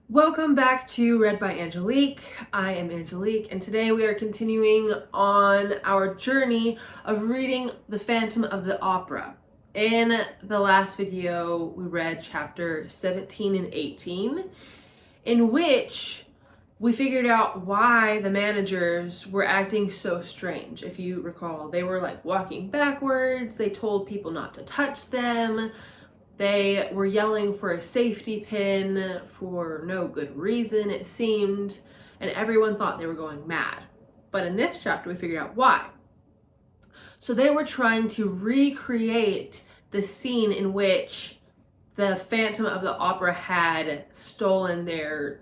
Welcome back to Read by Angelique. I am Angelique, and today we are continuing on our journey of reading The Phantom of the Opera. In the last video, we read chapter 17 and 18, in which we figured out why the managers were acting so strange. If you recall, they were like walking backwards, they told people not to touch them. They were yelling for a safety pin for no good reason, it seemed, and everyone thought they were going mad. But in this chapter, we figured out why. So they were trying to recreate the scene in which the Phantom of the Opera had stolen their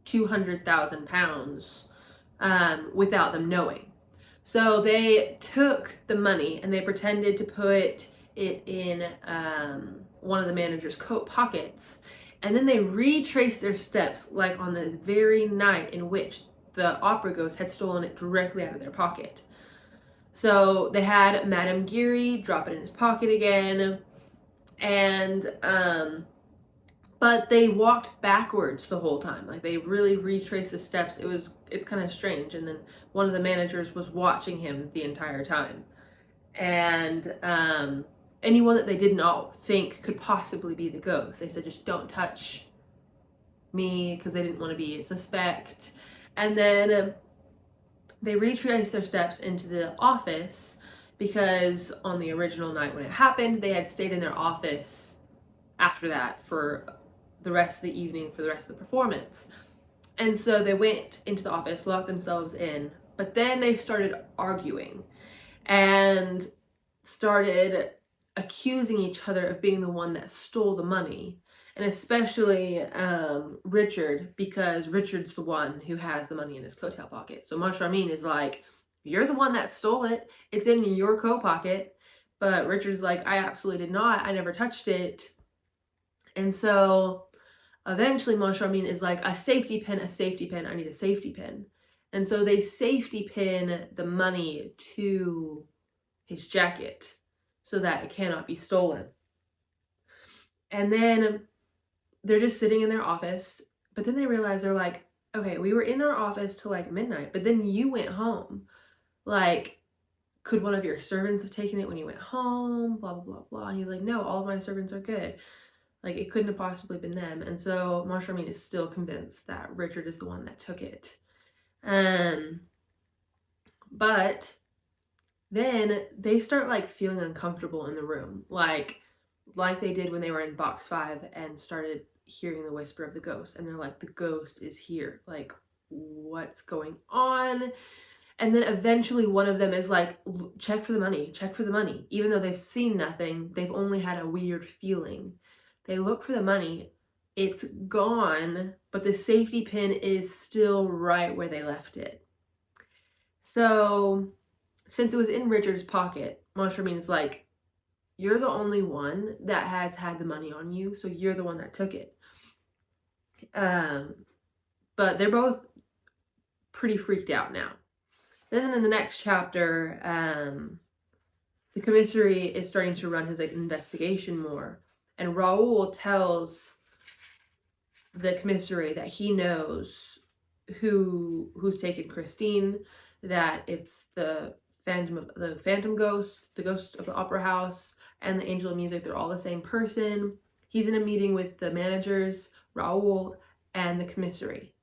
200,000 pounds without them knowing. So they took the money and they pretended to put it in one of the manager's coat pockets, and then they retraced their steps like on the very night in which the opera ghost had stolen it directly out of their pocket. So they had Madame Geary drop it in his pocket again, and but they walked backwards the whole time. Like, they really retraced the steps. It's kind of strange. And then one of the managers was watching him the entire time. And anyone that they did not think could possibly be the ghost, they said, just don't touch me, because they didn't want to be a suspect. And then they retraced their steps into the office, because on the original night when it happened, they had stayed in their office after that for the rest of the evening, for the rest of the performance. And so they went into the office, locked themselves in, but then they started arguing and started accusing each other of being the one that stole the money. And especially Richard, because Richard's the one who has the money in his coattail pocket. So Moncharmin is like, you're the one that stole it. It's in your coat pocket. But Richard's like, I absolutely did not. I never touched it. And so eventually Moncharmin is like, a safety pin, I need a safety pin. And so they safety pin the money to his jacket so that it cannot be stolen. And then they're just sitting in their office, but then they realize, they're like, okay, we were in our office till like midnight, but then you went home. Like, could one of your servants have taken it when you went home? Blah, blah, blah, blah. And he's like, no, all of my servants are good. Like, it couldn't have possibly been them. And so Moncharmin is still convinced that Richard is the one that took it. But then they start like feeling uncomfortable in the room, like they did when they were in box 5 and started hearing the whisper of the ghost. And they're like, the ghost is here. Like, what's going on? And then eventually one of them is like, check for the money, check for the money. Even though they've seen nothing, they've only had a weird feeling. They look for the money, it's gone, but the safety pin is still right where they left it. So since it was in Richard's pocket, Moncharmin is like, you're the only one that has had the money on you, so you're the one that took it. But they're both pretty freaked out now. Then in the next chapter, the commissary is starting to run his like investigation more, and Raoul tells the commissary that he knows who's taken Christine, that it's the phantom ghost, the ghost of the opera house, and the angel of music. They're all the same person. He's in a meeting with the managers, Raoul, and the commissary.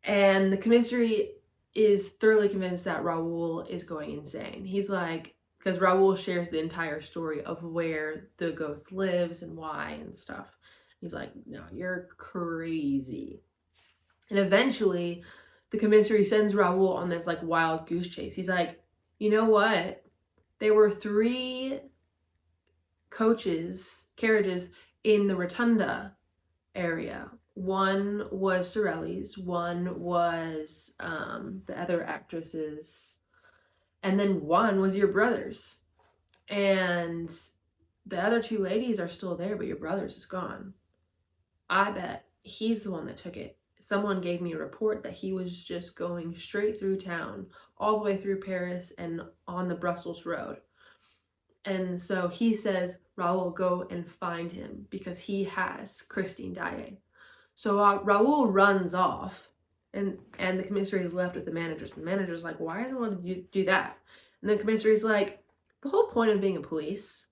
And the commissary is thoroughly convinced that Raoul is going insane. He's like, because Raoul shares the entire story of where the ghost lives and why and stuff. He's like, no, you're crazy. And eventually the commissary sends Raoul on this like wild goose chase. He's like, you know what? There were 3 carriages in the rotunda area. One was Sorelli's, one was the other actress's, and then one was your brother's. And the other 2 ladies are still there, but your brother's is gone. I bet he's the one that took it. Someone gave me a report that he was just going straight through town, all the way through Paris and on the Brussels road. And so he says, Raoul, go and find him, because he has Christine Daae. So Raoul runs off, and the commissary is left with the managers. The manager's like, why in the world did you do that? And the commissary's like, the whole point of being a police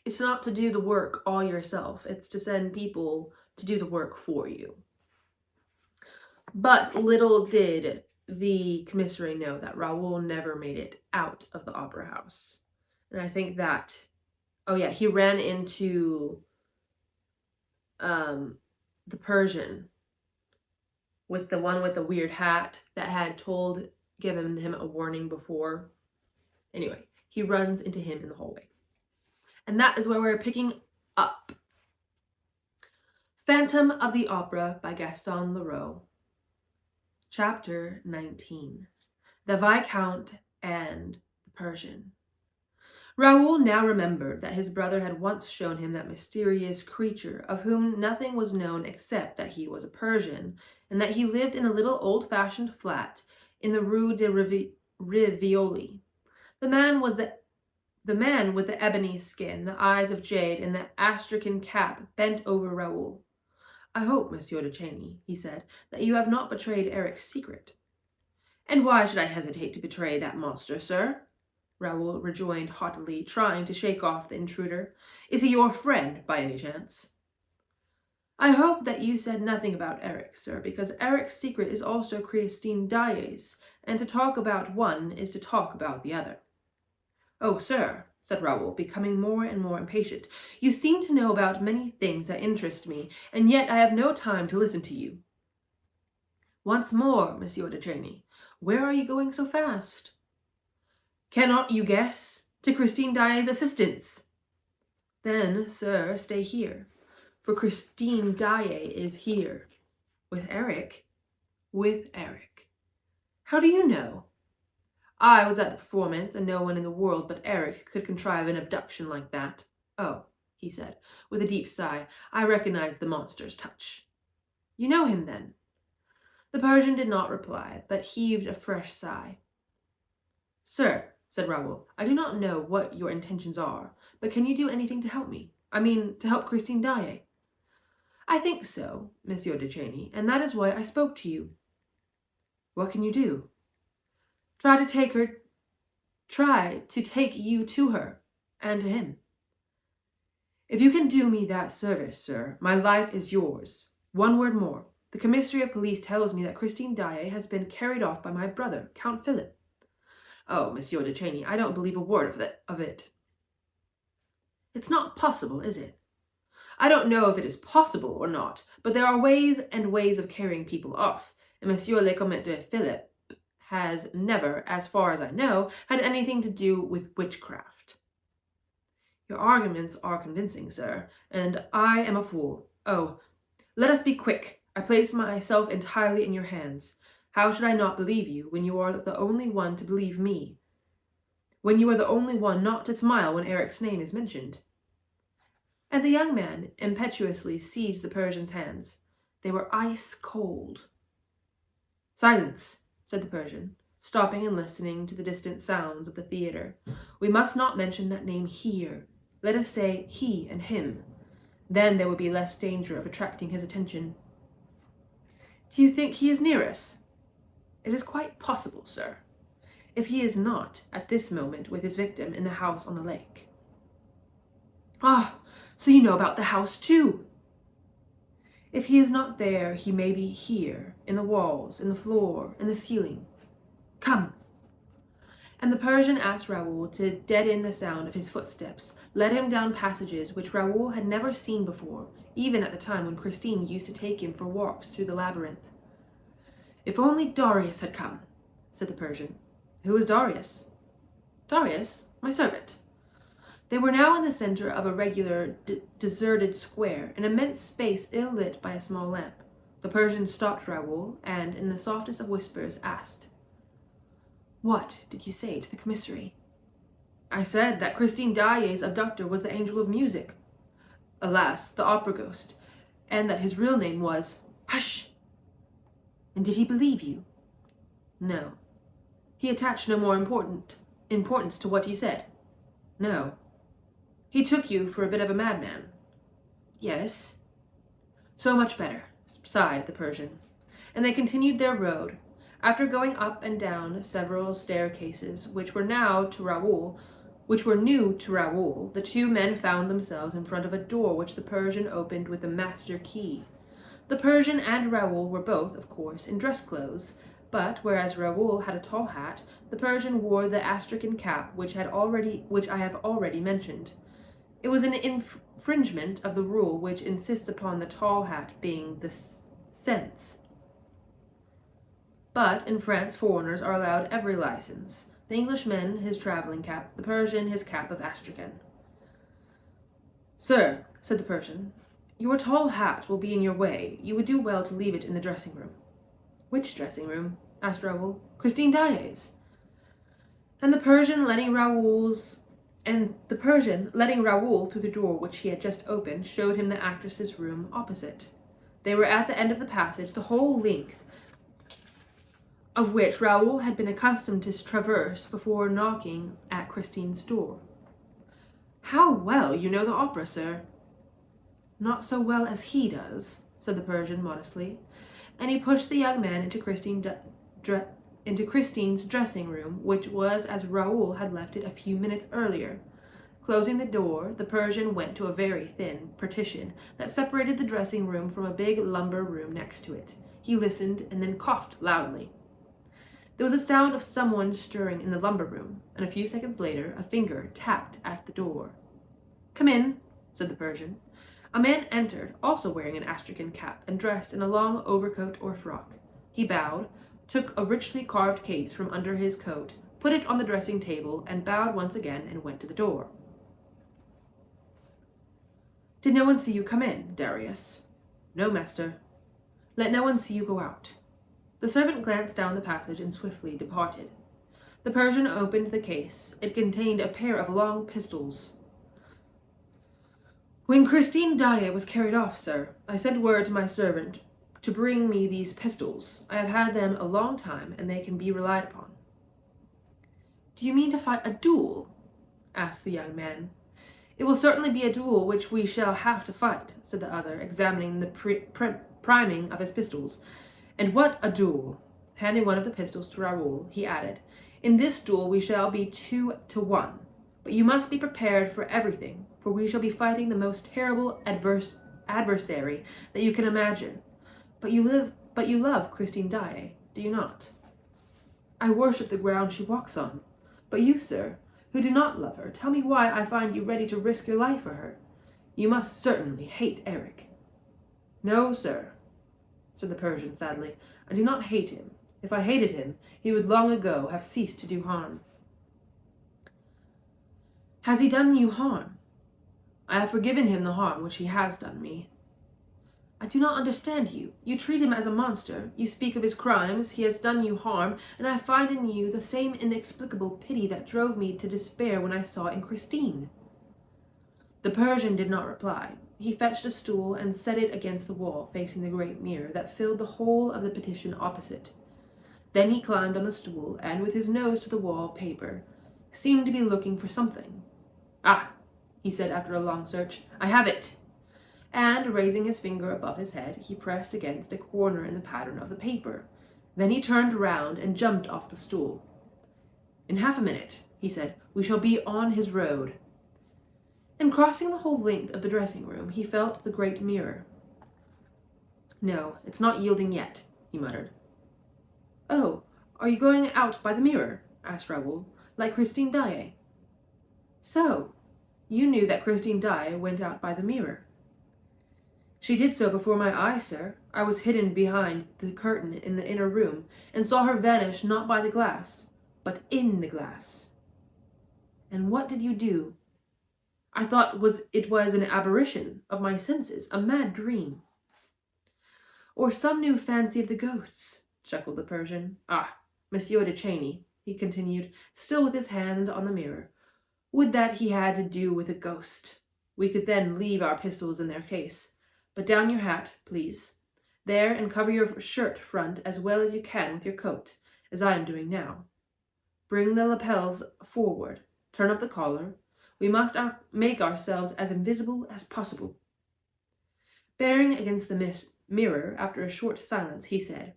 is not to do the work all yourself. It's to send people to do the work for you. But little did the commissary know that Raoul never made it out of the opera house. And I think that, oh yeah, he ran into the Persian, with the one with the weird hat that had given him a warning before. Anyway, he runs into him in the hallway. And that is where we're picking up. Phantom of the Opera by Gaston Leroux. Chapter 19. The Viscount and the Persian. Raoul now remembered that his brother had once shown him that mysterious creature of whom nothing was known except that he was a Persian, and that he lived in a little old-fashioned flat in the Rue de Rivioli. The man with the ebony skin, the eyes of jade, and the astrakhan cap bent over Raoul. I hope, Monsieur de Chagny, he said, that you have not betrayed Eric's secret. And why should I hesitate to betray that monster, sir? Raoul rejoined haughtily, trying to shake off the intruder. Is he your friend, by any chance? I hope that you said nothing about Eric, sir, because Eric's secret is also Christine Daae's, and to talk about one is to talk about the other. Oh, sir, said Raoul, becoming more and more impatient, you seem to know about many things that interest me, and yet I have no time to listen to you. Once more, Monsieur de Chagny, where are you going so fast? Cannot you guess? To Christine Daae's assistance. Then, sir, stay here, for Christine Daae is here. With Eric? With Eric. How do you know? I was at the performance, and no one in the world but Eric could contrive an abduction like that. Oh, he said, with a deep sigh, I recognize the monster's touch. You know him, then? The Persian did not reply, but heaved a fresh sigh. Sir, said Raoul, I do not know what your intentions are, but can you do anything to help me? I mean, to help Christine Daae? I think so, Monsieur de Chagny, and that is why I spoke to you. What can you do? Try to take you to her, and to him. If you can do me that service, sir, my life is yours. One word more. The commissary of police tells me that Christine Daae has been carried off by my brother, Count Philip. Oh, Monsieur de Chagny, I don't believe a word of it. It's not possible, is it? I don't know if it is possible or not, but there are ways and ways of carrying people off, and Monsieur le Comte de Philip has never, as far as I know, had anything to do with witchcraft. Your arguments are convincing, sir, and I am a fool. Oh, let us be quick. I place myself entirely in your hands. How should I not believe you when you are the only one to believe me? When you are the only one not to smile when Eric's name is mentioned? And the young man impetuously seized the Persian's hands. They were ice cold. Silence, said the Persian, stopping and listening to the distant sounds of the theater. We must not mention that name here. Let us say he and him. Then there will be less danger of attracting his attention. Do you think he is near us? It is quite possible, sir, if he is not at this moment with his victim in the house on the lake. Ah, so you know about the house too. If he is not there, he may be here, in the walls, in the floor, in the ceiling. Come. And the Persian asked Raoul to deaden the sound of his footsteps, led him down passages which Raoul had never seen before, even at the time when Christine used to take him for walks through the labyrinth. If only Darius had come, said the Persian. Who is Darius? Darius, my servant. They were now in the center of a regular, deserted square, an immense space ill-lit by a small lamp. The Persian stopped Raoul, and, in the softest of whispers, asked, What did you say to the commissary? I said that Christine Daae's abductor was the angel of music. Alas, the opera ghost, and that his real name was... Hush! And did he believe you? No. He attached no more importance to what you said? No. He took you for a bit of a madman? Yes. So much better, sighed the Persian, and they continued their road. After going up and down several staircases, which were new to Raoul, the two men found themselves in front of a door which the Persian opened with a master key. The Persian and Raoul were both, of course, in dress clothes, but whereas Raoul had a tall hat, the Persian wore the astrakhan cap which I have already mentioned. It was an infringement of the rule which insists upon the tall hat being the sense. But in France foreigners are allowed every license. The Englishman his travelling cap, the Persian his cap of astrakhan. "Sir," said the Persian, "your tall hat will be in your way. You would do well to leave it in the dressing room." "Which dressing room?" asked Raoul. "Christine Daae's." And the Persian, letting Raoul through the door which he had just opened, showed him the actress's room opposite. They were at the end of the passage, the whole length of which Raoul had been accustomed to traverse before knocking at Christine's door. "How well you know the opera, sir." "Not so well as he does," said the Persian modestly, and he pushed the young man into Christine's dressing room, which was as Raoul had left it a few minutes earlier. Closing the door, the Persian went to a very thin partition that separated the dressing room from a big lumber room next to it. He listened and then coughed loudly. There was a sound of someone stirring in the lumber room, and a few seconds later a finger tapped at the door. "Come in," said the Persian. A man entered, also wearing an astrakhan cap and dressed in a long overcoat or frock. He bowed, took a richly carved case from under his coat, put it on the dressing table, and bowed once again and went to the door. "Did no one see you come in, Darius?" "No, master." "Let no one see you go out." The servant glanced down the passage and swiftly departed. The Persian opened the case. It contained a pair of long pistols. "When Christine Daae was carried off, sir, I sent word to my servant to bring me these pistols. I have had them a long time, and they can be relied upon." "Do you mean to fight a duel?" asked the young man. "It will certainly be a duel which we shall have to fight," said the other, examining the priming of his pistols. "And what a duel!" Handing one of the pistols to Raoul, he added, "In this duel we shall be 2-1, but you must be prepared for everything, for we shall be fighting the most terrible adversary that you can imagine. But you love Christine Daae, do you not?" "I worship the ground she walks on. But you, sir, who do not love her, tell me why I find you ready to risk your life for her. You must certainly hate Eric." "No, sir," said the Persian sadly, "I do not hate him. If I hated him, he would long ago have ceased to do harm." "Has he done you harm?" "I have forgiven him the harm which he has done me." "I do not understand you. You treat him as a monster. You speak of his crimes. He has done you harm, and I find in you the same inexplicable pity that drove me to despair when I saw in Christine." The Persian did not reply. He fetched a stool and set it against the wall facing the great mirror that filled the whole of the petition opposite. Then he climbed on the stool, and with his nose to the wall paper, seemed to be looking for something. "Ah," he said after a long search, "I have it!" And, raising his finger above his head, he pressed against a corner in the pattern of the paper. Then he turned round and jumped off the stool. "In half a minute," he said, "we shall be on his road." And crossing the whole length of the dressing room, he felt the great mirror. "No, it's not yielding yet," he muttered. "Oh, are you going out by the mirror?" asked Raoul, "like Christine Daae?" "So, you knew that Christine Daae went out by the mirror?" "She did so before my eyes, sir. I was hidden behind the curtain in the inner room, and saw her vanish not by the glass, but in the glass." "And what did you do?" "I thought it was an aberration of my senses, a mad dream." "Or some new fancy of the ghost's," chuckled the Persian. "Ah, Monsieur de Chagny," he continued, still with his hand on the mirror, "would that he had to do with a ghost. We could then leave our pistols in their case. But down your hat, please. There, and cover your shirt front as well as you can with your coat, as I am doing now. Bring the lapels forward. Turn up the collar. We must make ourselves as invisible as possible." Bearing against the mist mirror, after a short silence, he said,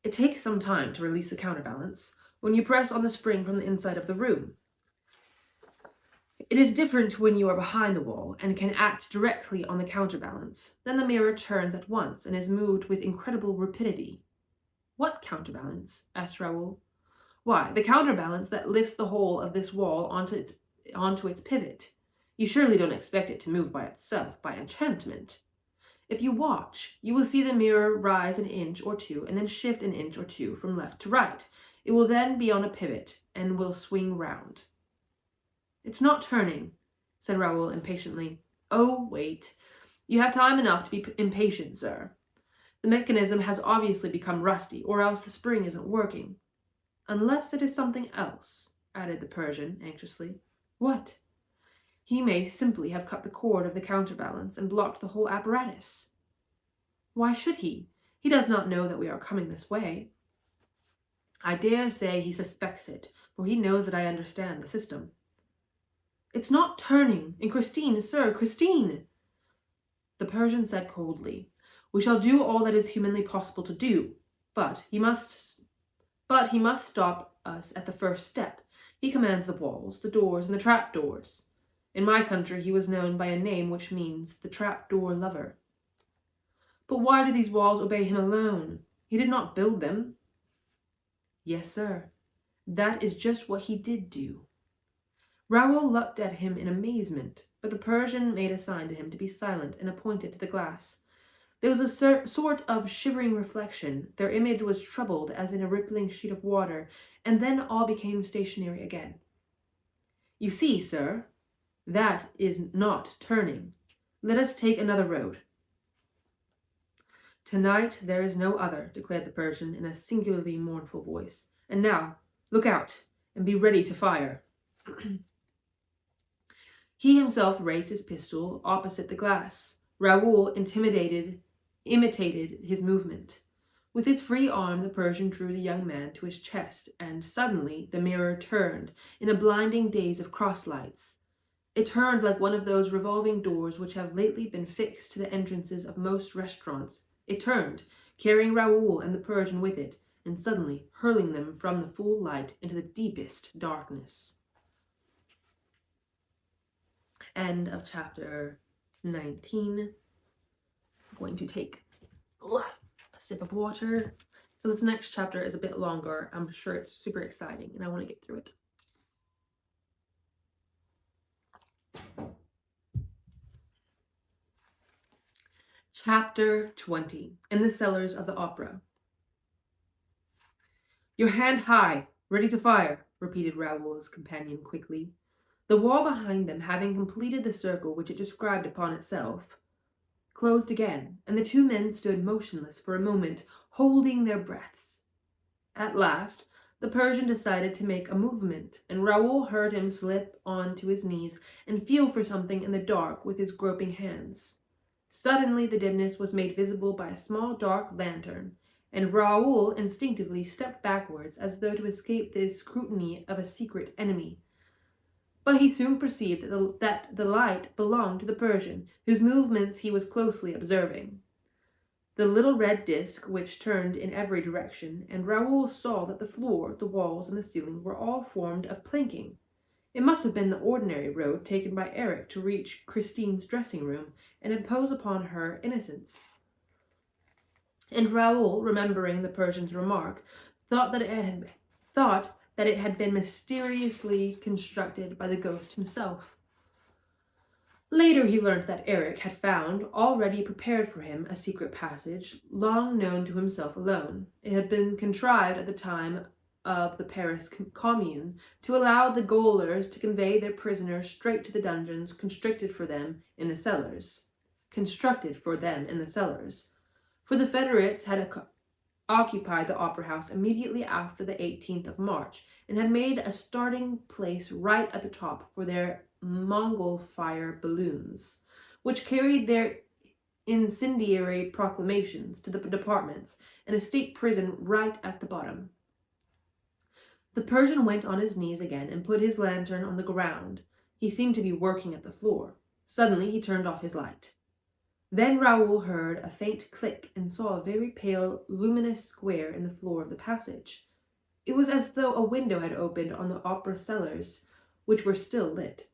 "It takes some time to release the counterbalance when you press on the spring from the inside of the room. It is different when you are behind the wall and can act directly on the counterbalance. Then the mirror turns at once and is moved with incredible rapidity." "What counterbalance?" asked Raoul. "Why, the counterbalance that lifts the whole of this wall onto its pivot. You surely don't expect it to move by itself, by enchantment. If you watch, you will see the mirror rise an inch or two and then shift an inch or two from left to right. It will then be on a pivot and will swing round." "It's not turning," said Raoul impatiently. "Oh, wait. You have time enough to be impatient, sir. The mechanism has obviously become rusty, or else the spring isn't working." "Unless it is something else," added the Persian anxiously. "What?" "He may simply have cut the cord of the counterbalance and blocked the whole apparatus." "Why should he? He does not know that we are coming this way." "I dare say he suspects it, for he knows that I understand the system." "It's not turning. And Christine, sir, Christine!" The Persian said coldly, "We shall do all that is humanly possible to do, but he must stop us at the first step. He commands the walls, the doors, and the trap-doors. In my country he was known by a name which means the trap-door lover." "But why do these walls obey him alone? He did not build them." "Yes, sir. That is just what he did do." Raoul looked at him in amazement, but the Persian made a sign to him to be silent and pointed to the glass. There was a sort of shivering reflection. Their image was troubled as in a rippling sheet of water, and then all became stationary again. "You see, sir, that is not turning. Let us take another road." "Tonight there is no other," declared the Persian in a singularly mournful voice. "And now, look out, and be ready to fire." He himself raised his pistol opposite the glass. Raoul, imitated his movement. With his free arm, the Persian drew the young man to his chest, and suddenly the mirror turned in a blinding daze of cross-lights. It turned like one of those revolving doors which have lately been fixed to the entrances of most restaurants. It turned, carrying Raoul and the Persian with it, and suddenly hurling them from the full light into the deepest darkness. End of chapter 19. I'm going to take a sip of water. This next chapter is a bit longer. I'm sure it's super exciting and I want to get through it. Chapter 20. In the Cellars of the Opera. "Your hand high, ready to fire," repeated Raoul's companion quickly. The wall behind them, having completed the circle which it described upon itself, closed again, and the two men stood motionless for a moment, holding their breaths. At last, the Persian decided to make a movement, and Raoul heard him slip on to his knees and feel for something in the dark with his groping hands. Suddenly the dimness was made visible by a small dark lantern, and Raoul instinctively stepped backwards as though to escape the scrutiny of a secret enemy. But he soon perceived that the light belonged to the Persian, whose movements he was closely observing. The little red disc which turned in every direction, and Raoul saw that the floor, the walls, and the ceiling were all formed of planking. It must have been the ordinary road taken by Eric to reach Christine's dressing room and impose upon her innocence. And Raoul, remembering the Persian's remark, thought that it had been mysteriously constructed by the ghost himself. Later he learnt that Eric had found, already prepared for him, a secret passage, long known to himself alone. It had been contrived at the time of the Paris Commune to allow the gaolers to convey their prisoners straight to the dungeons constructed for them in the cellars. For the Federates had occupied the Opera House immediately after the 18th of March, and had made a starting place right at the top for their Mongol fire balloons, which carried their incendiary proclamations to the departments, and a state prison right at the bottom. The Persian went on his knees again and put his lantern on the ground. He seemed to be working at the floor. Suddenly he turned off his light. Then Raoul heard a faint click and saw a very pale, luminous square in the floor of the passage. It was as though a window had opened on the opera cellars, which were still lit.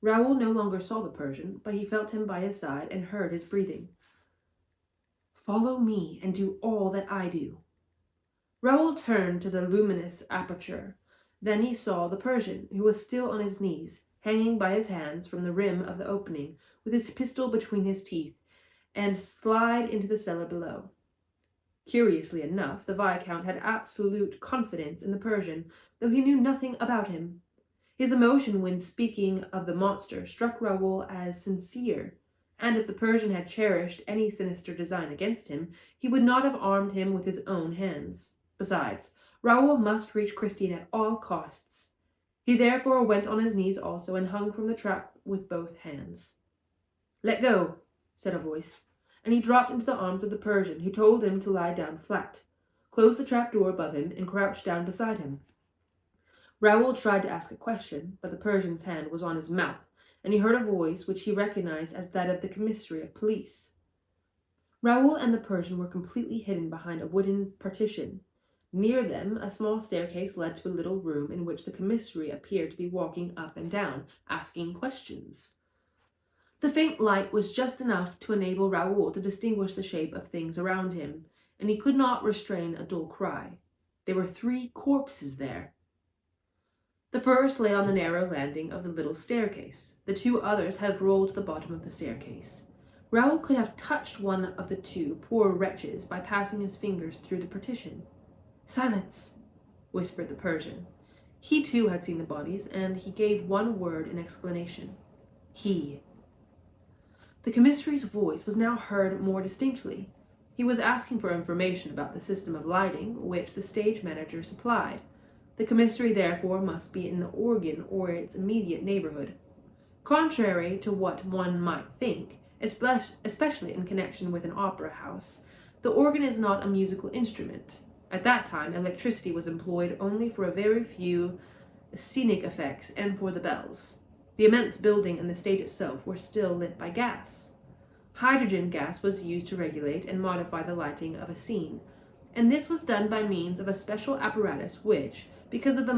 Raoul no longer saw the Persian, but he felt him by his side and heard his breathing. "Follow me and do all that I do." Raoul turned to the luminous aperture. Then he saw the Persian, who was still on his knees, hanging by his hands from the rim of the opening, with his pistol between his teeth, and slide into the cellar below. Curiously enough, the Viscount had absolute confidence in the Persian, though he knew nothing about him. His emotion when speaking of the monster struck Raoul as sincere, and if the Persian had cherished any sinister design against him, he would not have armed him with his own hands. Besides, Raoul must reach Christine at all costs. He therefore went on his knees also and hung from the trap with both hands. "Let go," said a voice, and he dropped into the arms of the Persian, who told him to lie down flat, closed the trap door above him, and crouched down beside him. Raoul tried to ask a question, but the Persian's hand was on his mouth, and he heard a voice which he recognized as that of the commissary of police. Raoul and the Persian were completely hidden behind a wooden partition. Near them, a small staircase led to a little room in which the commissary appeared to be walking up and down, asking questions. The faint light was just enough to enable Raoul to distinguish the shape of things around him, and he could not restrain a dull cry. There were 3 corpses there. The first lay on the narrow landing of the little staircase. The 2 others had rolled to the bottom of the staircase. Raoul could have touched one of the 2 poor wretches by passing his fingers through the partition. "Silence," whispered the Persian. He too had seen the bodies, and he gave one word in explanation. "He." The commissary's voice was now heard more distinctly. He was asking for information about the system of lighting which the stage manager supplied. The commissary therefore must be in the organ or its immediate neighborhood. Contrary to what one might think, especially in connection with an opera house, the organ is not a musical instrument. At that time, electricity was employed only for a very few scenic effects and for the bells. The immense building and the stage itself were still lit by gas. Hydrogen gas was used to regulate and modify the lighting of a scene, and this was done by means of a special apparatus which, because of the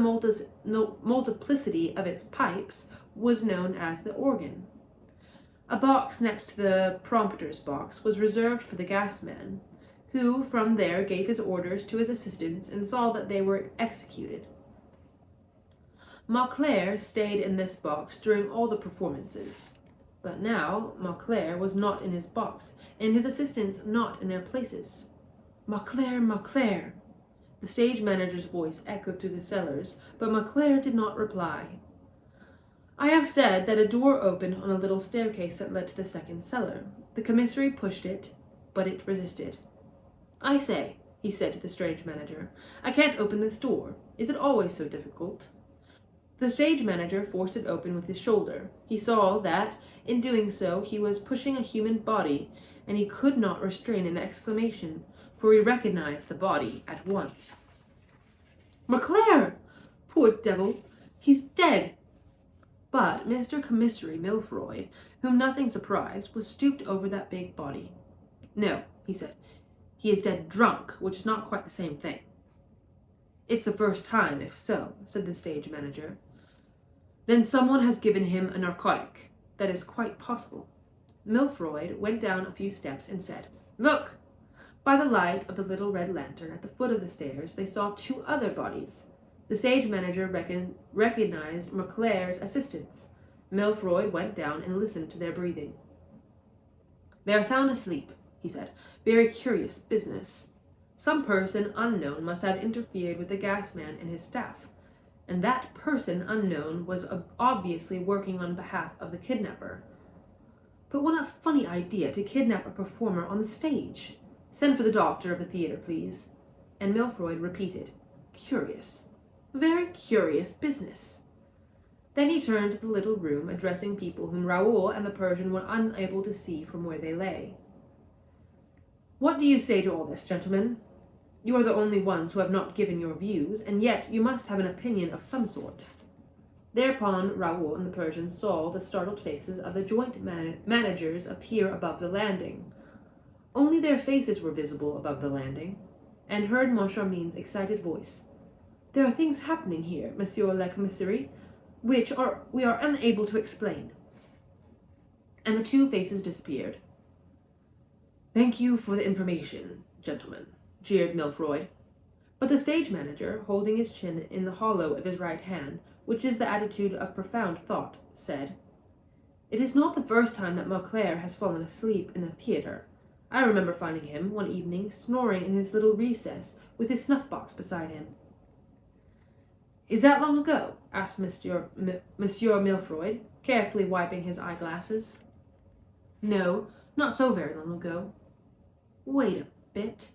multiplicity of its pipes, was known as the organ. A box next to the prompter's box was reserved for the gasman, who from there gave his orders to his assistants and saw that they were executed. Mauclair stayed in this box during all the performances, but now Mauclair was not in his box, and his assistants not in their places. "Mauclair, Mauclair!" The stage manager's voice echoed through the cellars, but Mauclair did not reply. I have said that a door opened on a little staircase that led to the second cellar. The commissary pushed it, but it resisted. "I say," he said to the stage manager, "I can't open this door. Is it always so difficult?" The stage manager forced it open with his shoulder. He saw that, in doing so, he was pushing a human body, and he could not restrain an exclamation, for he recognized the body at once. "Mauclair! Poor devil! He's dead!" But Mr. Commissary Milfroyd, whom nothing surprised, was stooped over that big body. "No," he said, "he is dead drunk, which is not quite the same thing." "It's the first time, if so," said the stage manager. "Then someone has given him a narcotic. That is quite possible." Milfroyd went down a few steps and said, "Look!" By the light of the little red lantern at the foot of the stairs, they saw 2 other bodies. The stage manager recognized Mauclair's assistants. Milfroyd went down and listened to their breathing. "They are sound asleep," he said. "Very curious business. Some person unknown must have interfered with the gasman and his staff, and that person unknown was obviously working on behalf of the kidnapper. But what a funny idea to kidnap a performer on the stage. Send for the doctor of the theatre, please." And Milfroyd repeated, "Curious. Very curious business." Then he turned to the little room, addressing people whom Raoul and the Persian were unable to see from where they lay. "What do you say to all this, gentlemen? You are the only ones who have not given your views, and yet you must have an opinion of some sort." Thereupon Raoul and the Persian saw the startled faces of the joint managers appear above the landing. Only their faces were visible above the landing, and heard Moncharmin's excited voice. "There are things happening here, Monsieur le Commissary, which we are unable to explain." And the two faces disappeared. "Thank you for the information, gentlemen," jeered Milfroid. But the stage manager, holding his chin in the hollow of his right hand, which is the attitude of profound thought, said, "It is not the first time that Mauclair has fallen asleep in the theatre. I remember finding him, one evening, snoring in his little recess, with his snuff-box beside him." "Is that long ago?" asked Monsieur Milfroid, carefully wiping his eyeglasses. "No, not so very long ago." "Wait a bit.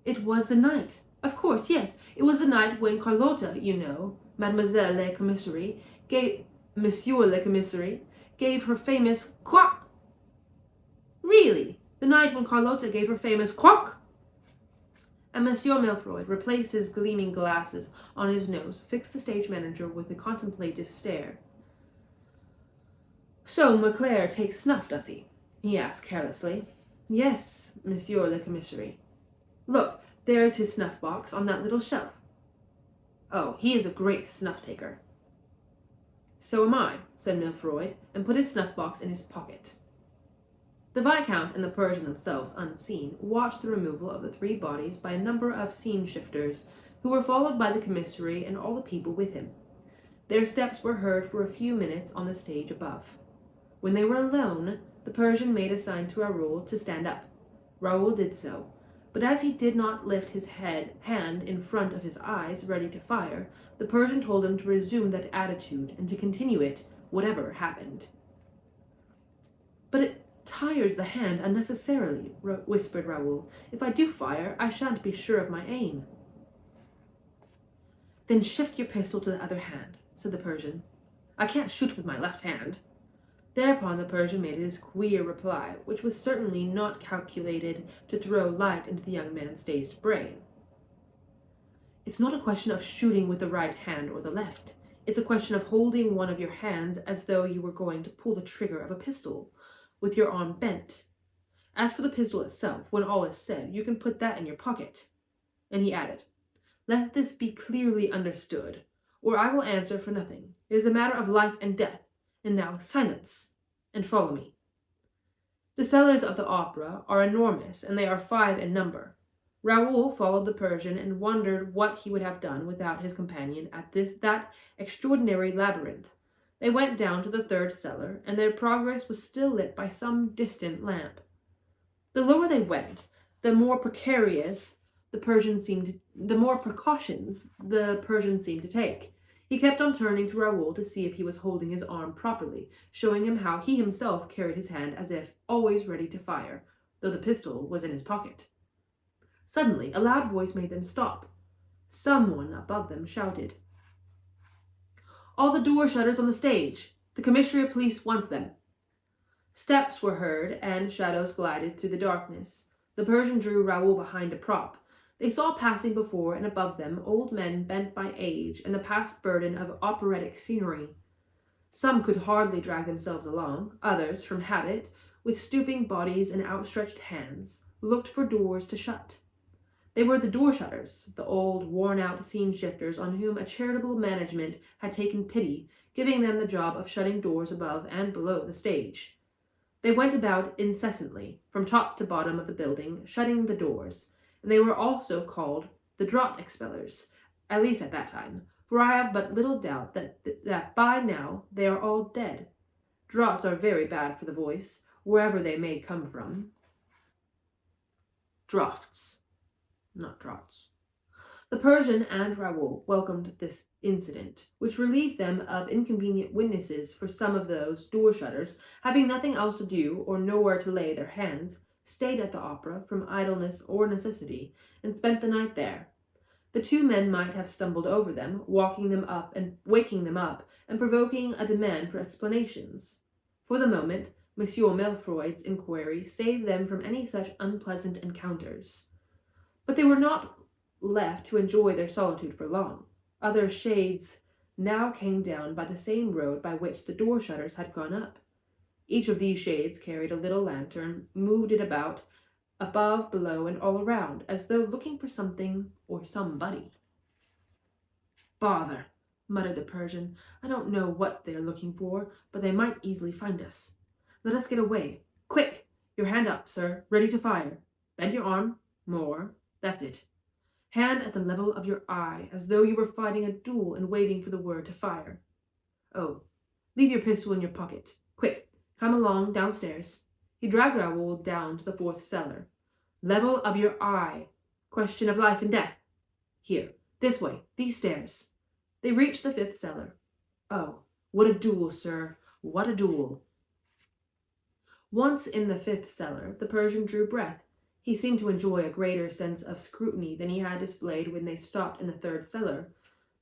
It was the night. Of course, yes, it was the night when Carlotta, you know, Mademoiselle le Commissary, Monsieur le Commissary, gave her famous quack." "Really? The night when Carlotta gave her famous quack?" And Monsieur Milfroid replaced his gleaming glasses on his nose, fixed the stage manager with a contemplative stare. "So Mauclair takes snuff, does he?" he asked carelessly. "Yes, Monsieur le Commissary. Look, there is his snuff-box on that little shelf. Oh, he is a great snuff-taker." "So am I," said Milfroid, and put his snuff-box in his pocket. The Viscount and the Persian themselves, unseen, watched the removal of the three bodies by a number of scene-shifters, who were followed by the commissary and all the people with him. Their steps were heard for a few minutes on the stage above. When they were alone, the Persian made a sign to Raoul to stand up. Raoul did so, but as he did not lift his hand in front of his eyes, ready to fire, the Persian told him to resume that attitude and to continue it, whatever happened. "But it tires the hand unnecessarily," whispered Raoul. "If I do fire, I shan't be sure of my aim." "Then shift your pistol to the other hand," said the Persian. "I can't shoot with my left hand." Thereupon the Persian made his queer reply, which was certainly not calculated to throw light into the young man's dazed brain. "It's not a question of shooting with the right hand or the left. It's a question of holding one of your hands as though you were going to pull the trigger of a pistol, with your arm bent. As for the pistol itself, when all is said, you can put that in your pocket." And he added, "Let this be clearly understood, or I will answer for nothing. It is a matter of life and death. And now, silence, and follow me." The cellars of the opera are enormous, and they are 5 in number. Raoul followed the Persian and wondered what he would have done without his companion at that extraordinary labyrinth. They went down to the 3rd cellar, and their progress was still lit by some distant lamp. The lower they went, the more precautions the Persian seemed to take. He kept on turning to Raoul to see if he was holding his arm properly, showing him how he himself carried his hand as if always ready to fire, though the pistol was in his pocket. Suddenly, a loud voice made them stop. Someone above them shouted, "All the door shutters on the stage! The commissary of police wants them!" Steps were heard, and shadows glided through the darkness. The Persian drew Raoul behind a prop. They saw passing before and above them old men bent by age and the past burden of operatic scenery. Some could hardly drag themselves along. Others, from habit, with stooping bodies and outstretched hands, looked for doors to shut. They were the door-shutters, the old, worn-out scene-shifters on whom a charitable management had taken pity, giving them the job of shutting doors above and below the stage. They went about incessantly, from top to bottom of the building, shutting the doors, and they were also called the draught-expellers, at least at that time, for I have but little doubt that by now they are all dead. Draughts are very bad for the voice, wherever they may come from. Draughts, not draughts. The Persian and Raoul welcomed this incident, which relieved them of inconvenient witnesses, for some of those door-shutters, having nothing else to do or nowhere to lay their hands, stayed at the opera from idleness or necessity, and spent the night there. The two men might have stumbled over them, waking them up and waking them up, and provoking a demand for explanations. For the moment, Monsieur Milfroid's inquiry saved them from any such unpleasant encounters. But they were not left to enjoy their solitude for long. Other shades now came down by the same road by which the door shutters had gone up. Each of these shades carried a little lantern, moved it about, above, below, and all around, as though looking for something or somebody. "Bother," muttered the Persian. "I don't know what they are looking for, but they might easily find us. Let us get away. Quick! Your hand up, sir, ready to fire. Bend your arm. More. That's it. Hand at the level of your eye, as though you were fighting a duel and waiting for the word to fire. Oh, leave your pistol in your pocket. Quick, come along downstairs." He dragged Raoul down to the 4th cellar. "Level of your eye. Question of life and death. Here, this way, these stairs." They reached the 5th cellar. Oh, what a duel, sir, what a duel. Once in the 5th cellar, the Persian drew breath. He seemed to enjoy a greater sense of scrutiny than he had displayed when they stopped in the 3rd cellar,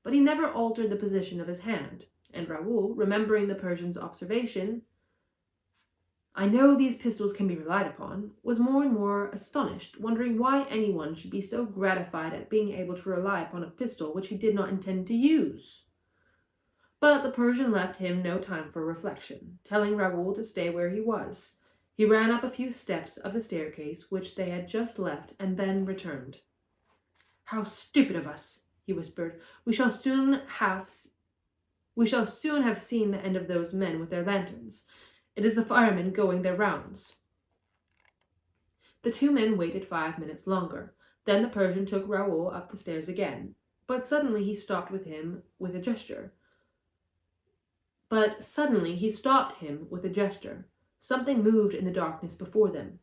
but he never altered the position of his hand, and Raoul, remembering the Persian's observation, "I know these pistols can be relied upon," was more and more astonished, wondering why anyone should be so gratified at being able to rely upon a pistol which he did not intend to use. But the Persian left him no time for reflection, telling Raoul to stay where he was. He ran up a few steps of the staircase which they had just left, and then returned. "How stupid of us," he whispered. We shall soon have seen the end of those men with their lanterns. It is the firemen going their rounds." The 2 men waited 5 minutes longer. Then the Persian took Raoul up the stairs again. But suddenly he stopped him with a gesture. Something moved in the darkness before them.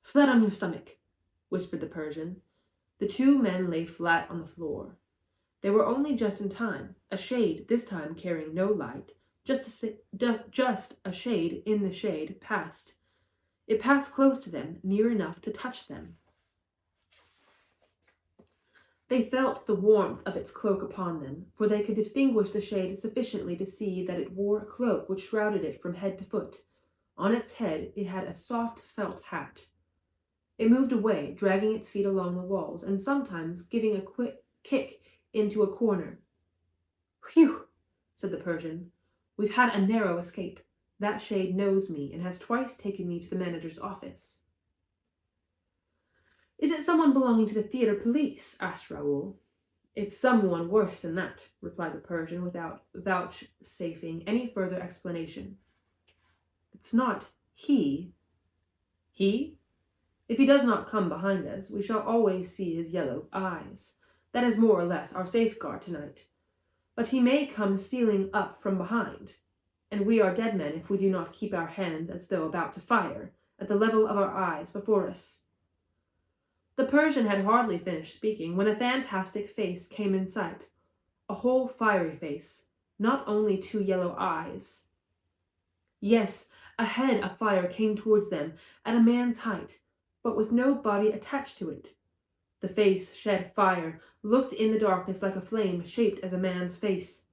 "Flat on your stomach," whispered the Persian. The 2 men lay flat on the floor. They were only just in time. A shade, this time carrying no light, just a shade in the shade, passed. It passed close to them, near enough to touch them. They felt the warmth of its cloak upon them, for they could distinguish the shade sufficiently to see that it wore a cloak which shrouded it from head to foot. On its head it had a soft felt hat. It moved away, dragging its feet along the walls, and sometimes giving a quick kick into a corner. "Whew," said the Persian. "We've had a narrow escape. That shade knows me, and has twice taken me to the manager's office." "Is it someone belonging to the theatre police?" asked Raoul. "It's someone worse than that," replied the Persian, without vouchsafing any further explanation. "It's not he." "He? If he does not come behind us, we shall always see his yellow eyes. That is more or less our safeguard tonight. But he may come stealing up from behind, and we are dead men if we do not keep our hands as though about to fire, at the level of our eyes before us." The Persian had hardly finished speaking when a fantastic face came in sight, a whole fiery face, not only 2 yellow eyes. Yes, a head of fire came towards them at a man's height, but with no body attached to it. The face shed fire, looked in the darkness like a flame shaped as a man's face.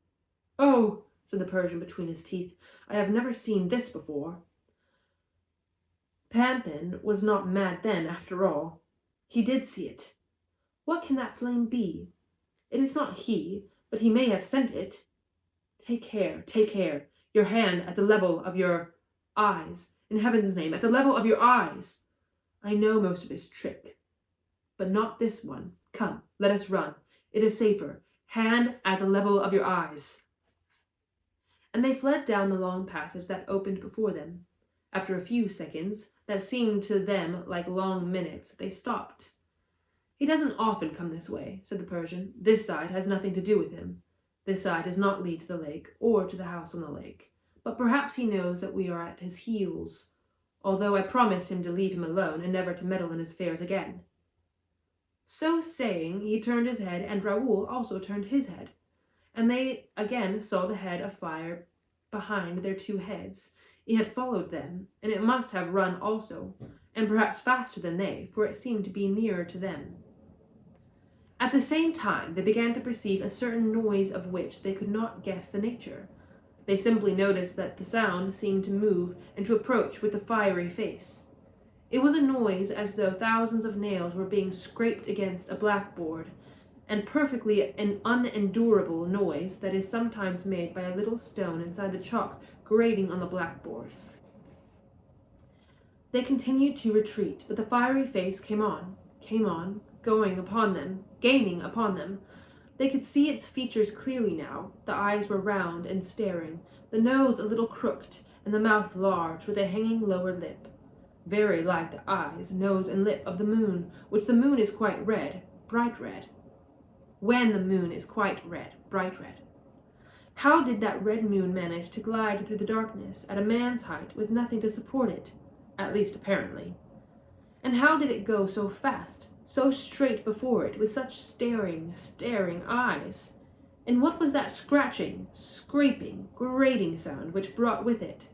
"Oh," said the Persian between his teeth, "I have never seen this before." Pampin was not mad then, after all. He did see it. What can that flame be? It is not he, but he may have sent it. Take care. Your hand at the level of your eyes. In heaven's name, at the level of your eyes. I know most of his trick, but not this one. Come, let us run. It is safer. Hand at the level of your eyes." And they fled down the long passage that opened before them. After a few seconds, that seemed to them like long minutes, they stopped. "He doesn't often come this way," said the Persian. "This side has nothing to do with him. This side does not lead to the lake, or to the house on the lake. But perhaps he knows that we are at his heels, although I promised him to leave him alone and never to meddle in his affairs again." So saying, he turned his head, and Raoul also turned his head, and they again saw the head of fire behind their 2 heads. It had followed them, and it must have run also, and perhaps faster than they, for it seemed to be nearer to them. At the same time, they began to perceive a certain noise of which they could not guess the nature. They simply noticed that the sound seemed to move and to approach with the fiery face. It was a noise as though thousands of nails were being scraped against a blackboard, and perfectly an unendurable noise that is sometimes made by a little stone inside the chalk grating on the blackboard. They continued to retreat, but the fiery face came on, going upon them, gaining upon them. They could see its features clearly now. The eyes were round and staring, the nose a little crooked, and the mouth large, with a hanging lower lip, very like the eyes, nose, and lip of the moon, which the moon is quite red, bright red. When the moon is quite red, bright red. How did that red moon manage to glide through the darkness at a man's height with nothing to support it? At least apparently. And how did it go so fast, so straight before it, with such staring eyes? And what was that scratching, scraping, grating sound which brought with it?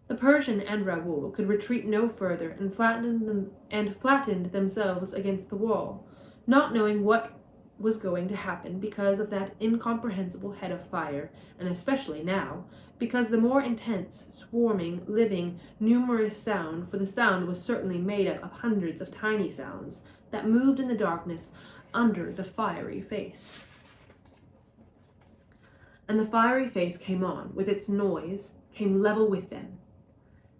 The Persian and Raoul could retreat no further and flattened themselves against the wall, not knowing what was going to happen because of that incomprehensible head of fire, and especially now, because the more intense, swarming, living, numerous sound, for the sound was certainly made up of hundreds of tiny sounds, that moved in the darkness under the fiery face. And the fiery face came on, with its noise, came level with them.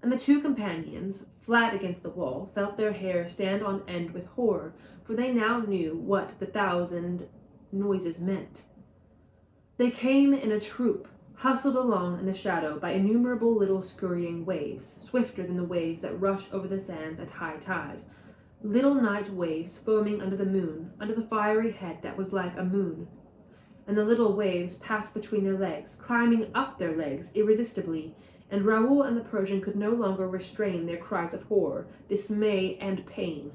And the two companions, flat against the wall, felt their hair stand on end with horror, for they now knew what the thousand noises meant. They came in a troop, hustled along in the shadow by innumerable little scurrying waves, swifter than the waves that rush over the sands at high tide. Little night waves foaming under the moon, under the fiery head that was like a moon. And the little waves passed between their legs, climbing up their legs irresistibly, and Raoul and the Persian could no longer restrain their cries of horror, dismay, and pain.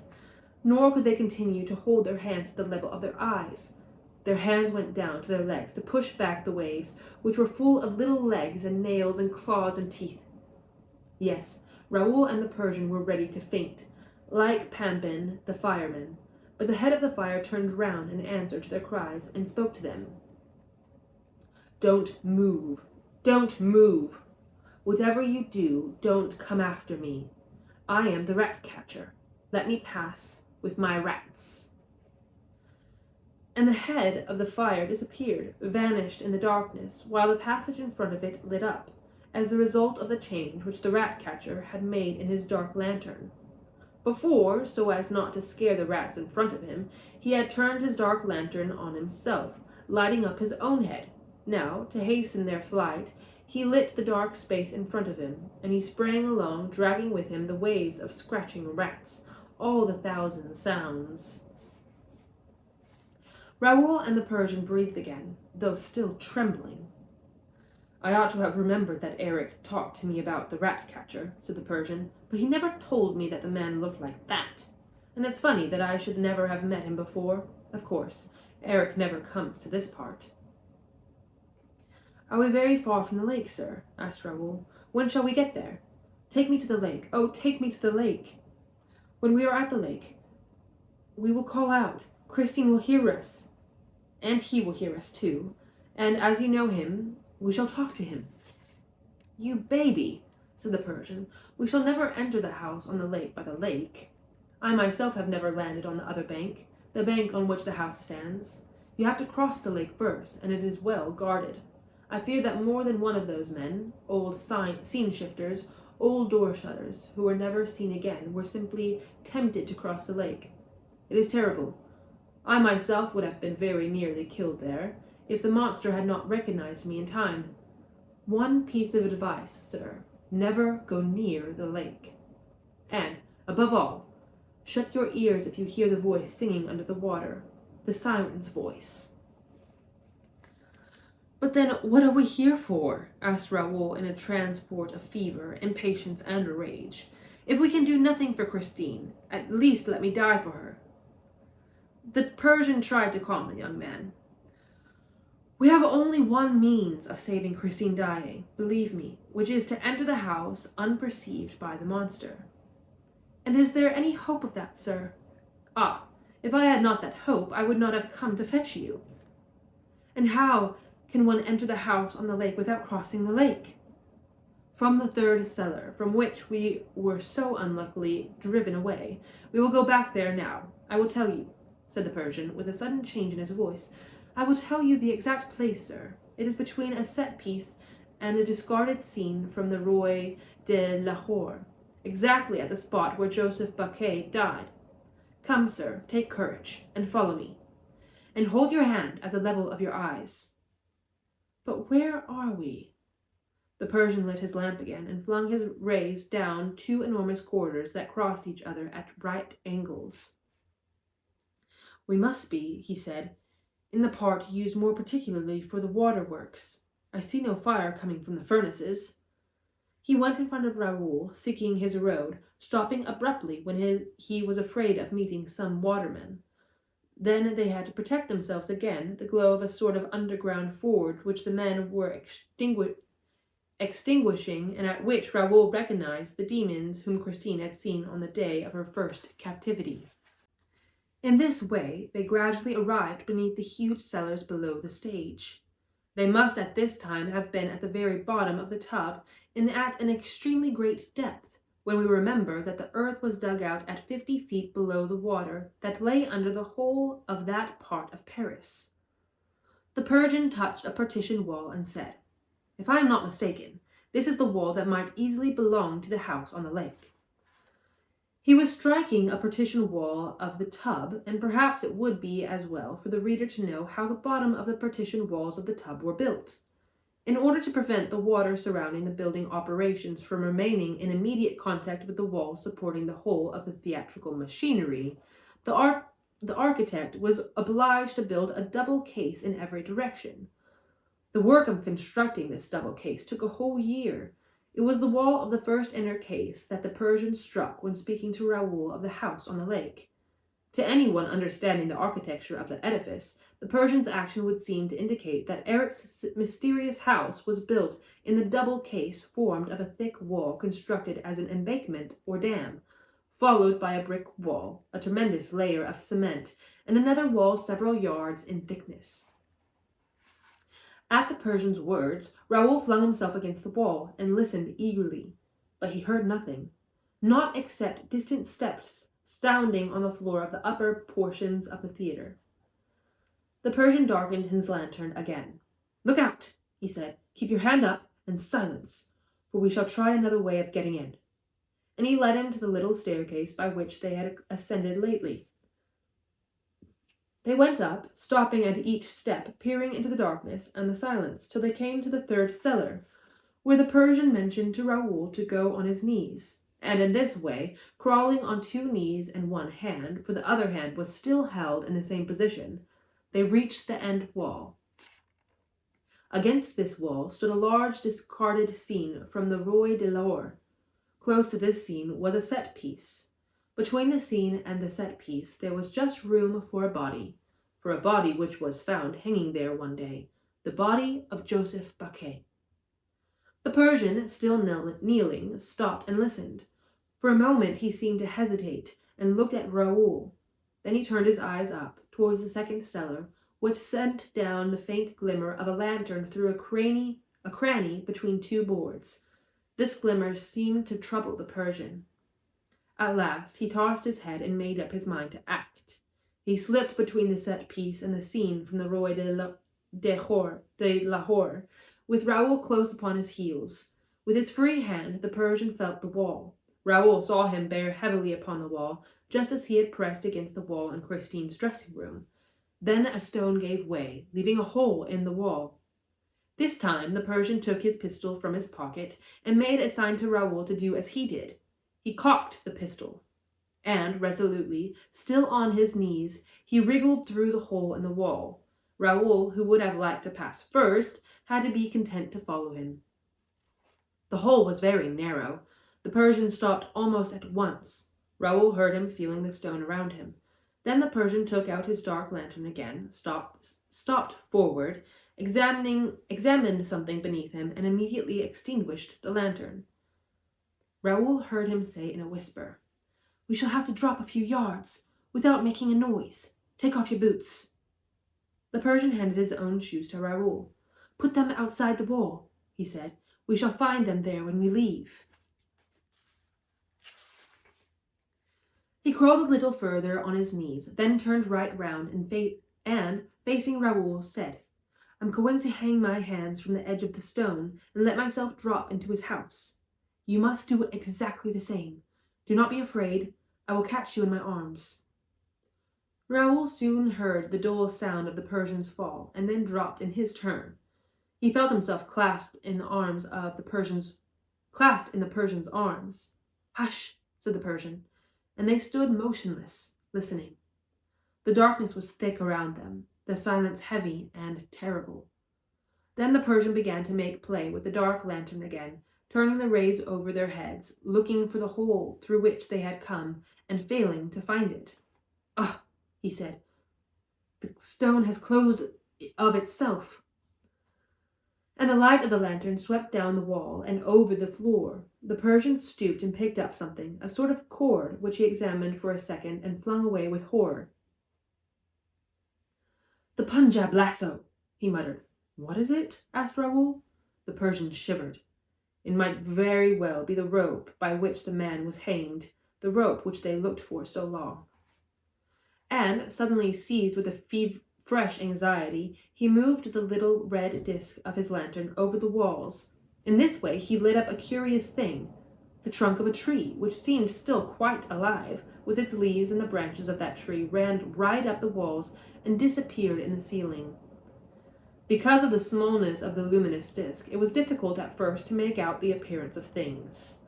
Nor could they continue to hold their hands at the level of their eyes. Their hands went down to their legs to push back the waves, which were full of little legs and nails and claws and teeth. Yes, Raoul and the Persian were ready to faint, like Pampin, the fireman, but the head of the fire turned round in answer to their cries and spoke to them. "Don't move! Don't move! Whatever you do, don't come after me. I am the rat-catcher. Let me pass with my rats." And the head of the fire disappeared, vanished in the darkness, while the passage in front of it lit up, as the result of the change which the rat-catcher had made in his dark lantern. Before, so as not to scare the rats in front of him, he had turned his dark lantern on himself, lighting up his own head. Now, to hasten their flight, he lit the dark space in front of him, and he sprang along, dragging with him the waves of scratching rats, all the thousand sounds. Raoul and the Persian breathed again, though still trembling. "I ought to have remembered that Eric talked to me about the rat-catcher," said the Persian, "but he never told me that the man looked like that. And it's funny that I should never have met him before. Of course, Eric never comes to this part." "Are we very far from the lake, sir?" asked Raoul. "When shall we get there? Take me to the lake. Oh, take me to the lake. When we are at the lake, we will call out. Christine will hear us. And he will hear us, too. And as you know him, we shall talk to him." "You baby," said the Persian. "We shall never enter the house on the lake by the lake. I myself have never landed on the other bank, the bank on which the house stands. You have to cross the lake first, and it is well guarded. I fear that more than one of those men, old scene-shifters, old door-shutters, who were never seen again, were simply tempted to cross the lake. It is terrible. I myself would have been very nearly killed there, if the monster had not recognized me in time. One piece of advice, sir, never go near the lake. And, above all, shut your ears if you hear the voice singing under the water, the siren's voice." "But then what are we here for?" asked Raoul in a transport of fever, impatience, and rage. "If we can do nothing for Christine, at least let me die for her." The Persian tried to calm the young man. "We have only one means of saving Christine Daae, believe me, which is to enter the house unperceived by the monster." "And is there any hope of that, sir?" "Ah, if I had not that hope, I would not have come to fetch you." "And how can one enter the house on the lake without crossing the lake?" "From the third cellar, from which we were so unluckily driven away. We will go back there now. I will tell you. said the Persian, with a sudden change in his voice. "I will tell you the exact place, sir. It is between a set-piece and a discarded scene from the Roi de Lahore, exactly at the spot where Joseph Baquet died. Come, sir, take courage, and follow me, and hold your hand at the level of your eyes." "But where are we?" The Persian lit his lamp again and flung his rays down two enormous corridors that crossed each other at right angles. "We must be," he said, "in the part used more particularly for the waterworks. I see no fire coming from the furnaces." He went in front of Raoul, seeking his road, stopping abruptly when he was afraid of meeting some watermen. Then they had to protect themselves again, the glow of a sort of underground forge which the men were extinguishing, and at which Raoul recognized the demons whom Christine had seen on the day of her first captivity. In this way they gradually arrived beneath the huge cellars below the stage. They must at this time have been at the very bottom of the tub, and at an extremely great depth, when we remember that the earth was dug out at 50 feet below the water that lay under the whole of that part of Paris. The Persian touched a partition wall and said, "If I am not mistaken, this is the wall that might easily belong to the house on the lake." He was striking a partition wall of the tub, and perhaps it would be as well for the reader to know how the bottom of the partition walls of the tub were built. In order to prevent the water surrounding the building operations from remaining in immediate contact with the wall supporting the whole of the theatrical machinery, the architect was obliged to build a double case in every direction. The work of constructing this double case took a whole year. It was the wall of the first inner case that the Persian struck when speaking to Raoul of the house on the lake. To anyone understanding the architecture of the edifice, the Persian's action would seem to indicate that Eric's mysterious house was built in the double case formed of a thick wall constructed as an embankment or dam, followed by a brick wall, a tremendous layer of cement, and another wall several yards in thickness. At the Persian's words, Raoul flung himself against the wall and listened eagerly, but he heard nothing, not except distant steps sounding on the floor of the upper portions of the theater. The Persian darkened his lantern again. "Look out," he said. "Keep your hand up, and silence, for we shall try another way of getting in." And he led him to the little staircase by which they had ascended lately. They went up, stopping at each step, peering into the darkness and the silence, till they came to the third cellar, where the Persian mentioned to Raoul to go on his knees, and in this way, crawling on 2 knees and 1 hand, for the other hand was still held in the same position, they reached the end wall. Against this wall stood a large discarded scene from the Roi de Lahore. Close to this scene was a set-piece. Between the scene and the set-piece there was just room for a body which was found hanging there one day, the body of Joseph Baquet. The Persian, still kneeling, stopped and listened. For a moment he seemed to hesitate and looked at Raoul. Then he turned his eyes up towards the second cellar, which sent down the faint glimmer of a lantern through a cranny between 2 boards. This glimmer seemed to trouble the Persian. At last he tossed his head and made up his mind to act. He slipped between the set-piece and the scene from the Roi de Lahore, with Raoul close upon his heels. With his free hand the Persian felt the wall. Raoul saw him bear heavily upon the wall, just as he had pressed against the wall in Christine's dressing room. Then a stone gave way, leaving a hole in the wall. This time the Persian took his pistol from his pocket and made a sign to Raoul to do as he did. He cocked the pistol, and, resolutely, still on his knees, he wriggled through the hole in the wall. Raoul, who would have liked to pass first, had to be content to follow him. The hole was very narrow. The Persian stopped almost at once. Raoul heard him feeling the stone around him. Then the Persian took out his dark lantern again, stopped forward, examined something beneath him, and immediately extinguished the lantern. Raoul heard him say in a whisper, "We shall have to drop a few yards, without making a noise. Take off your boots." The Persian handed his own shoes to Raoul. "Put them outside the wall," he said. "We shall find them there when we leave." He crawled a little further on his knees, then turned right round and facing Raoul, said, "I'm going to hang my hands from the edge of the stone and let myself drop into his house. You must do exactly the same. Do not be afraid. I will catch you in my arms." Raoul soon heard the dull sound of the Persian's fall, and then dropped in his turn. He felt himself clasped in the Persian's arms. "Hush," said the Persian, and they stood motionless, listening. The darkness was thick around them, the silence heavy and terrible. Then the Persian began to make play with the dark lantern again, turning the rays over their heads, looking for the hole through which they had come, and failing to find it. "Ah," he said, "the stone has closed of itself." And the light of the lantern swept down the wall and over the floor. The Persian stooped and picked up something, a sort of cord, which he examined for a second and flung away with horror. "The Punjab lasso," he muttered. "What is it?" asked Raoul. The Persian shivered. It might very well be the rope by which the man was hanged, the rope which they looked for so long. And, suddenly seized with a fresh anxiety, he moved the little red disc of his lantern over the walls. In this way he lit up a curious thing, the trunk of a tree, which seemed still quite alive, with its leaves, and the branches of that tree ran right up the walls and disappeared in the ceiling. Because of the smallness of the luminous disc, it was difficult at first to make out the appearance of things.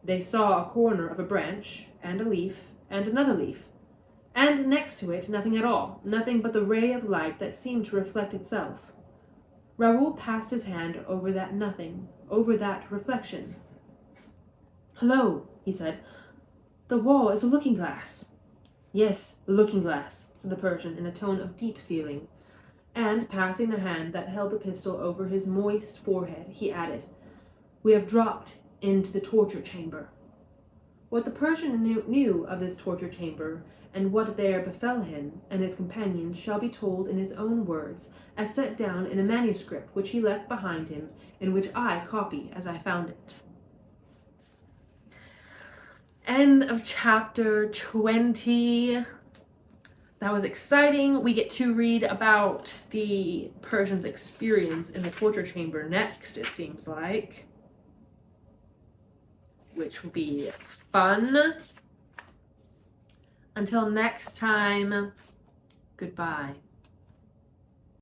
They saw a corner of a branch, and a leaf, and another leaf, and next to it nothing at all, nothing but the ray of light that seemed to reflect itself. Raoul passed his hand over that nothing, over that reflection. "Hello," he said. "The wall is a looking-glass." "Yes, the looking-glass," said the Persian in a tone of deep feeling, and, passing the hand that held the pistol over his moist forehead, he added, "We have dropped into the torture chamber." What the Persian knew of this torture chamber, and what there befell him and his companions, shall be told in his own words, as set down in a manuscript which he left behind him, and which I copy as I found it. End of chapter 20. That was exciting. We get to read about the Persian's experience in the torture chamber next, it seems like, which will be fun. Until next time, goodbye.